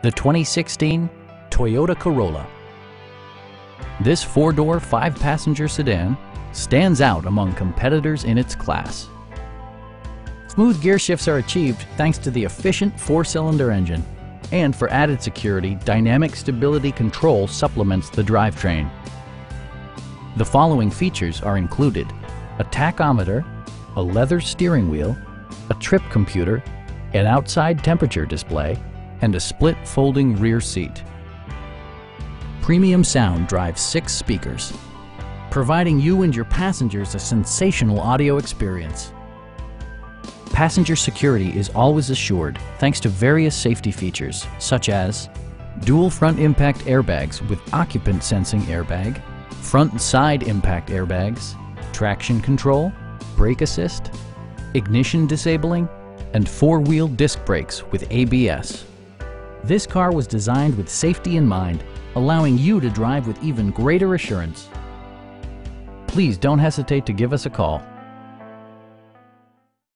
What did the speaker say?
The 2016 Toyota Corolla. This four-door, five-passenger sedan stands out among competitors in its class. Smooth gear shifts are achieved thanks to the efficient four-cylinder engine. And for added security, dynamic stability control supplements the drivetrain. The following features are included: a tachometer, a leather steering wheel, a trip computer, an outside temperature display, and a split folding rear seat. Premium sound drives 6 speakers, providing you and your passengers a sensational audio experience. Passenger security is always assured thanks to various safety features such as dual front impact airbags with occupant sensing airbag, front and side impact airbags, traction control, brake assist, ignition disabling, and 4-wheel disc brakes with ABS. This car was designed with safety in mind, allowing you to drive with even greater assurance. Please don't hesitate to give us a call.